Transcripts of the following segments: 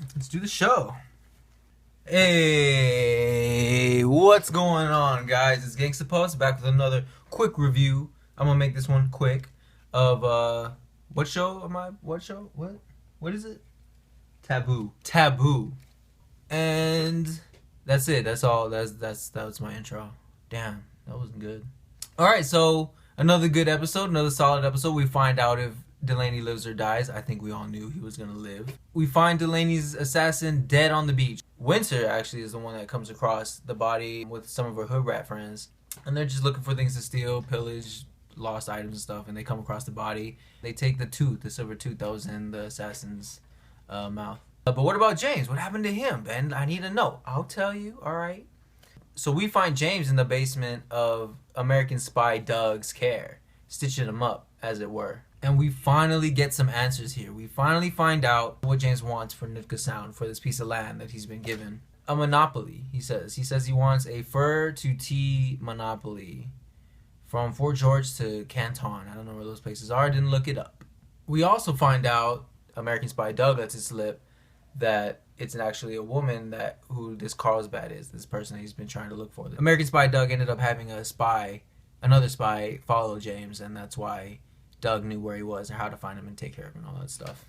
Let's do the show. Hey, what's going on, guys? It's Gangsta Post back with another quick review. I'm gonna make this one quick of what show am I? What show? What is it? Taboo. And that's it. That's all. That was my intro. Damn, that wasn't good. All right, so another good episode, another solid episode. We find out if Delaney lives or dies. I think we all knew he was gonna live. We find Delaney's assassin dead on the beach. Winter actually is the one that comes across the body with some of her hood rat friends, and they're just looking for things to steal, pillage, lost items and stuff. And they come across the body. They take the silver tooth that was in the assassin's mouth. But what about James? What happened to him, Ben? I need to know. I'll tell you. All right. So we find James in the basement of American spy Doug's care, stitching him up, as it were. And we finally get some answers here. We finally find out what James wants for Nootka Sound, for this piece of land that he's been given. A monopoly, he says. He says he wants a fur to tea monopoly from Fort George to Canton. I don't know where those places are. I didn't look it up. We also find out, American spy Doug lets it slip, that it's actually a woman who this Carlsbad is, this person that he's been trying to look for. American spy Doug ended up having another spy follow James, and that's why Doug knew where he was or how to find him and take care of him and all that stuff.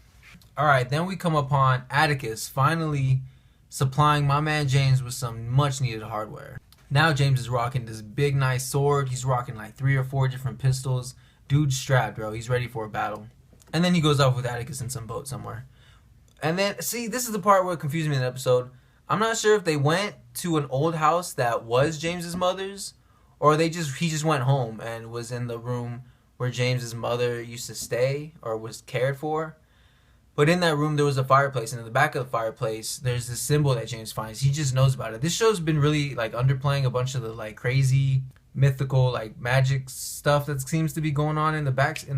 Alright, then we come upon Atticus finally supplying my man James with some much needed hardware. Now James is rocking this big nice sword. He's rocking like 3 or 4 different pistols. Dude's strapped, bro. He's ready for a battle. And then he goes off with Atticus in some boat somewhere. And then, see, this is the part where it confused me in the episode. I'm not sure if they went to an old house that was James's mother's, or he just went home and was in the room where James's mother used to stay or was cared for. But in that room, there was a fireplace, and in the back of the fireplace, there's this symbol that James finds. He just knows about it. This show's been really like underplaying a bunch of the like crazy mythical like magic stuff that seems to be going on in the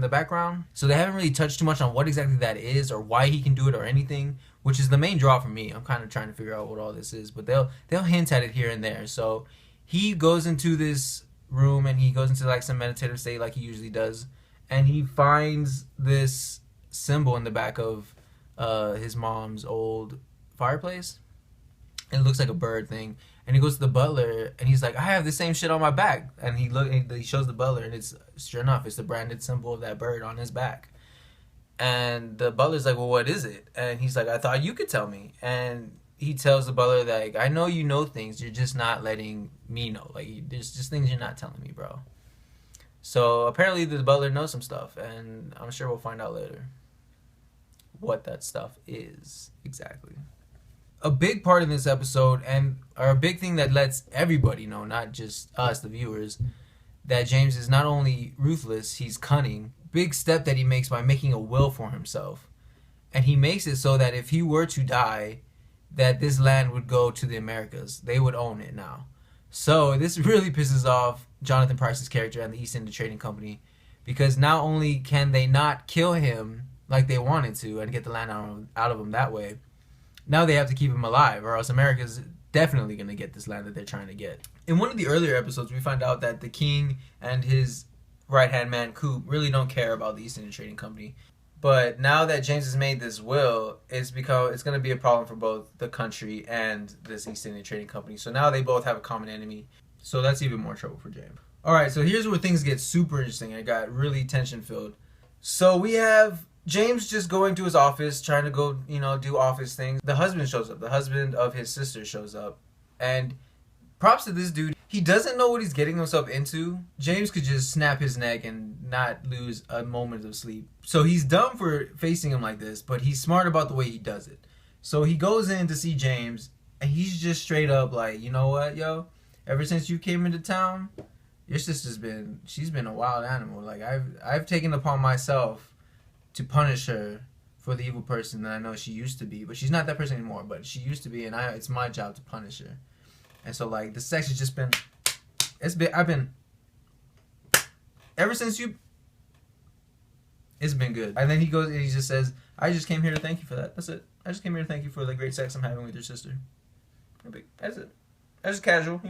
background. So they haven't really touched too much on what exactly that is or why he can do it or anything, which is the main draw for me. I'm kind of trying to figure out what all this is, but they'll hint at it here and there. So he goes into this room and he goes into like some meditative state like he usually does, and he finds this symbol in the back of his mom's old fireplace, and it looks like a bird thing. And he goes to the butler and he's like, I have the same shit on my back. And he shows the butler, and it's sure enough, it's the branded symbol of that bird on his back. And the butler's like, well, what is it? And he's like, I thought you could tell me. And he tells the butler that, like, I know you know things, you're just not letting me know. Like, there's just things you're not telling me, bro. So apparently the butler knows some stuff, and I'm sure we'll find out later what that stuff is exactly. A big part in this episode, or a big thing that lets everybody know, not just us, the viewers, that James is not only ruthless, he's cunning. Big step that he makes by making a will for himself. And he makes it so that if he were to die, that this land would go to the Americas. They would own it now. So this really pisses off Jonathan Pryce's character and the East India Trading Company, because not only can they not kill him like they wanted to and get the land out of him that way, now they have to keep him alive, or else America's definitely going to get this land that they're trying to get. In one of the earlier episodes, we find out that the king and his right-hand man, Coop, really don't care about the East India Trading Company. But now that James has made this will, it's going to be a problem for both the country and this East India Trading Company. So now they both have a common enemy. So that's even more trouble for James. Alright, so here's where things get super interesting. It got really tension-filled. So we have James just going to his office, trying to go, do office things. The husband shows up. The husband of his sister shows up. And props to this dude. He doesn't know what he's getting himself into. James could just snap his neck and not lose a moment of sleep. So he's dumb for facing him like this, but he's smart about the way he does it. So he goes in to see James, and he's just straight up like, you know what, yo? Ever since you came into town, your sister's been a wild animal. Like, I've taken upon myself to punish her for the evil person that I know she used to be. But she's not that person anymore, but she used to be, and it's my job to punish her. And so, like, the sex has just been, ever since it's been good. And then he goes and he just says, I just came here to thank you for that. That's it. I just came here to thank you for the great sex I'm having with your sister. That's it. That's just casual,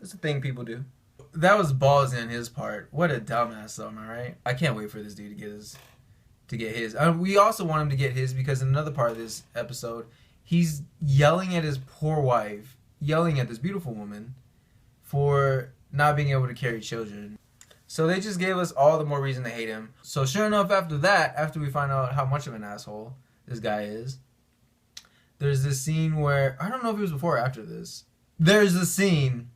That's a thing people do. That was ballsy on his part. What a dumbass, though, am I right? I can't wait for this dude to get his. We also want him to get his because in another part of this episode, he's yelling at his poor wife, yelling at this beautiful woman for not being able to carry children. So they just gave us all the more reason to hate him. So sure enough, after that, after we find out how much of an asshole this guy is, there's this scene where, I don't know if it was before or after this, there's a scene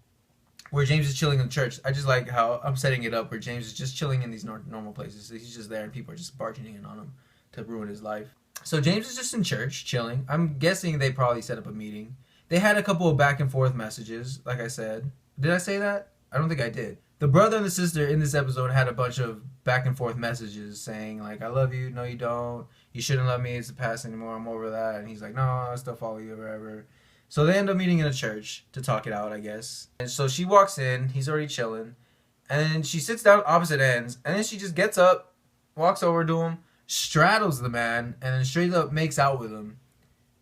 where James is chilling in church. I just like how I'm setting it up where James is just chilling in these normal places. He's just there and people are just barging in on him to ruin his life. So James is just in church, chilling. I'm guessing they probably set up a meeting. They had a couple of back and forth messages, like I said. Did I say that? I don't think I did. The brother and the sister in this episode had a bunch of back and forth messages saying, like, I love you, no you don't, you shouldn't love me, it's the past anymore, I'm over that. And he's like, no, I still follow you, whatever. So they end up meeting in a church to talk it out, I guess. And so she walks in, he's already chilling, and then she sits down opposite ends, and then she just gets up, walks over to him, straddles the man, and then straight up makes out with him.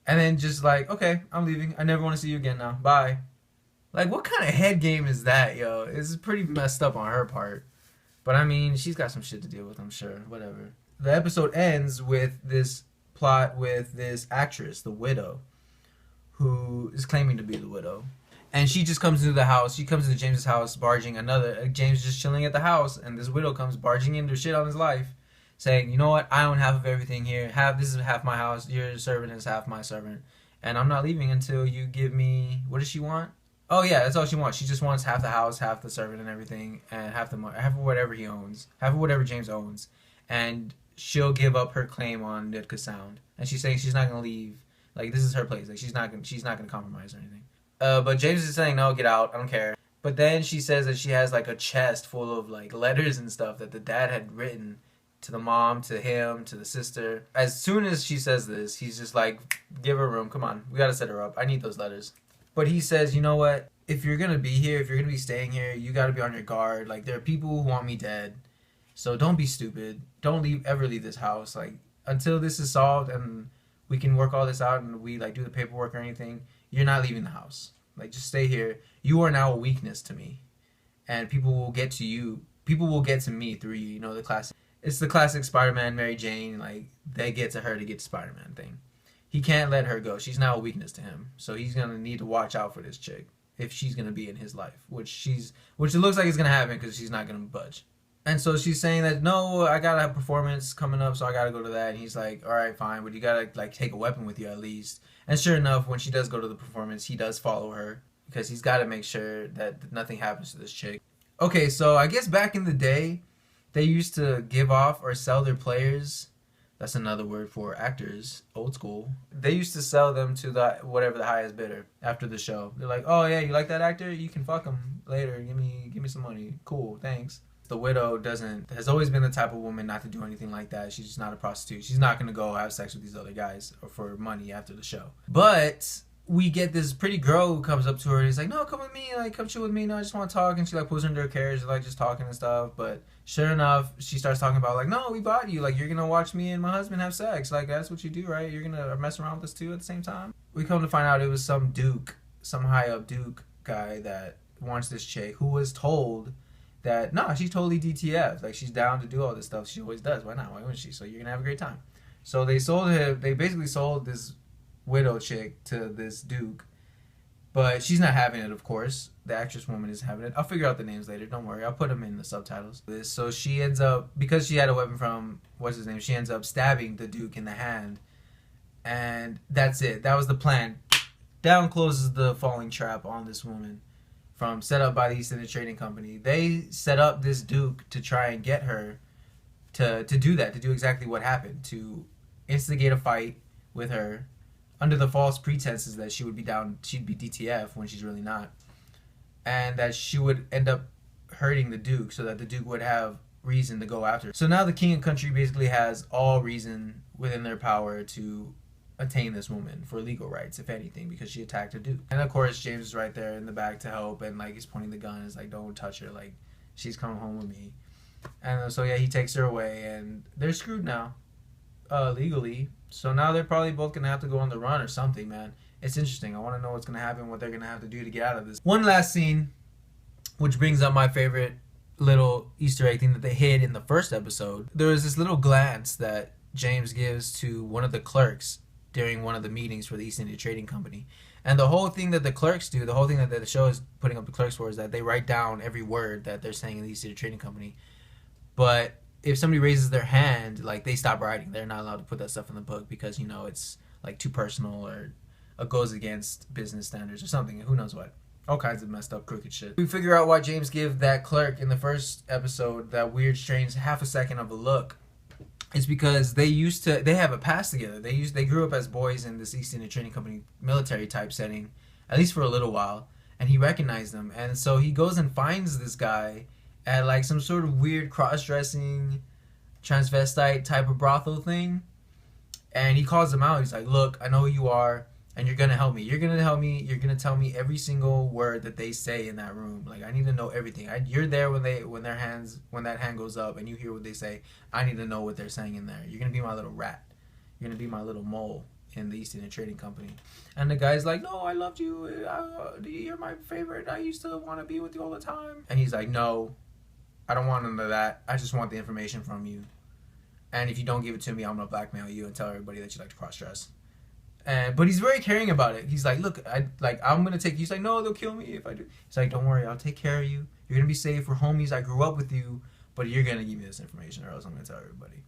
And then just like, okay, I'm leaving, I never want to see you again now, bye. Like, what kind of head game is that, yo? It's pretty messed up on her part. But, I mean, she's got some shit to deal with, I'm sure. Whatever. The episode ends with this plot with this actress, the widow, who is claiming to be the widow. And she just comes into the house. She comes into James's house, barging James just chilling at the house, and this widow comes barging into shit on his life, saying, you know what? I own half of everything here. This is half my house. Your servant is half my servant. And I'm not leaving until you give me... What does she want? Oh yeah, that's all she wants. She just wants half the house, half the servant and everything, and half of whatever he owns, half of whatever James owns, and she'll give up her claim on Nootka Sound. And she's saying she's not gonna leave. Like, this is her place. Like, she's not gonna compromise or anything. But James is saying, no, get out. I don't care. But then she says that she has like a chest full of like letters and stuff that the dad had written to the mom, to him, to the sister. As soon as she says this, he's just like, give her room. Come on, we gotta set her up. I need those letters. But he says, you know what? If you're going to be here, if you're going to be staying here, you got to be on your guard. Like, there are people who want me dead. So don't be stupid. Don't ever leave this house. Like, until this is solved and we can work all this out and we, like, do the paperwork or anything, you're not leaving the house. Like, just stay here. You are now a weakness to me. And people will get to you. People will get to me through you. You know, it's the classic Spider-Man, Mary Jane. Like, they get to her to get to Spider-Man thing. He can't let her go. She's now a weakness to him. So he's going to need to watch out for this chick if she's going to be in his life, which it looks like it's going to happen because she's not going to budge. And so she's saying that, no, I got to have a performance coming up, so I got to go to that. And he's like, all right, fine, but you got to like take a weapon with you at least. And sure enough, when she does go to the performance, he does follow her because he's got to make sure that nothing happens to this chick. Okay, so I guess back in the day, they used to give off or sell their players. That's another word for actors, old school. They used to sell them to whatever the highest bidder after the show. They're like, oh yeah, you like that actor? You can fuck him later. Give me some money. Cool, thanks. The widow has always been the type of woman not to do anything like that. She's just not a prostitute. She's not going to go have sex with these other guys or for money after the show. But we get this pretty girl who comes up to her and is like, no, come with me, like, come chill with me, no, I just want to talk. And she like pulls her into her carriage, like just talking and stuff. But sure enough, she starts talking about like, no, we bought you, like, you're gonna watch me and my husband have sex, like, that's what you do, right? You're gonna mess around with us too at the same time. We come to find out it was some high up duke guy that wants this chick who was told that, nah, she's totally DTF, like, she's down to do all this stuff. She always does. Why not? Why wouldn't she? So you're gonna have a great time. So they basically sold this widow chick to this duke, but she's not having it, of course. The actress woman is having it. I'll figure out the names later, don't worry, I'll put them in the subtitles. So she ends up, because she had a weapon from she ends up stabbing the duke in the hand, and that's it. That was the plan. Down closes the falling trap on this woman set up by the East India Trading Company. They set up this duke to try and get her to do that, to do exactly what happened, to instigate a fight with her under the false pretenses that she'd be DTF when she's really not, and that she would end up hurting the duke so that the duke would have reason to go after her. So now the king and country basically has all reason within their power to attain this woman for legal rights, if anything, because she attacked a duke. And of course James is right there in the back to help, and like he's pointing the gun, is like, don't touch her, like she's coming home with me. And so yeah, he takes her away and they're screwed now, legally. So now they're probably both gonna have to go on the run or something, man. It's interesting. I want to know what's gonna happen, what they're gonna have to do to get out of this. One last scene, which brings up my favorite little Easter egg thing that they hid in the first episode. There was this little glance that James gives to one of the clerks during one of the meetings for the East India Trading Company. And the whole thing that the clerks do, the whole thing that the show is putting up the clerks for, is that they write down every word that they're saying in the East India Trading Company. But if somebody raises their hand, like, they stop writing. They're not allowed to put that stuff in the book because, you know, it's like too personal or it goes against business standards or something. Who knows what. All kinds of messed up crooked shit. We figure out why James gave that clerk in the first episode that weird, strange half a second of a look. It's because they have a past together. They grew up as boys in this East India Trading Company military type setting, at least for a little while, and he recognized them. And so he goes and finds this guy at like some sort of weird cross-dressing transvestite type of brothel thing, and he calls him out. He's like, look, I know who you are, and you're gonna help me. You're gonna tell me every single word that they say in that room. Like, I need to know everything. You're there when that hand goes up and you hear what they say. I need to know what they're saying in there. You're gonna be my little rat. You're gonna be my little mole in the East India Trading Company. And the guy's like, no, I loved you. You're my favorite. I used to want to be with you all the time. And he's like, no, I don't want none of that. I just want the information from you. And if you don't give it to me, I'm going to blackmail you and tell everybody that you like to cross-dress. But he's very caring about it. He's like, look, I'm going to take you. He's like, no, they'll kill me if I do. He's like, don't worry, I'll take care of you. You're going to be safe. We're homies. I grew up with you. But you're going to give me this information or else I'm going to tell everybody.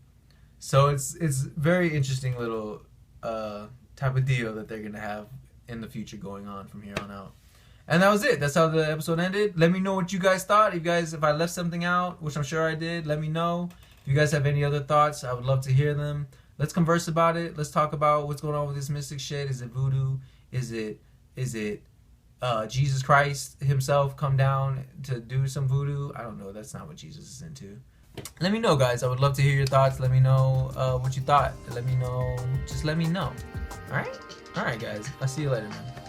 So it's very interesting little type of deal that they're going to have in the future going on from here on out. And that was it. That's how the episode ended. Let me know what you guys thought. If I left something out, which I'm sure I did, let me know. If you guys have any other thoughts, I would love to hear them. Let's converse about it. Let's talk about what's going on with this mystic shit. Is it voodoo? Is it Jesus Christ himself come down to do some voodoo? I don't know. That's not what Jesus is into. Let me know, guys. I would love to hear your thoughts. Let me know what you thought. Let me know. Just let me know. All right? All right, guys. I'll see you later, man.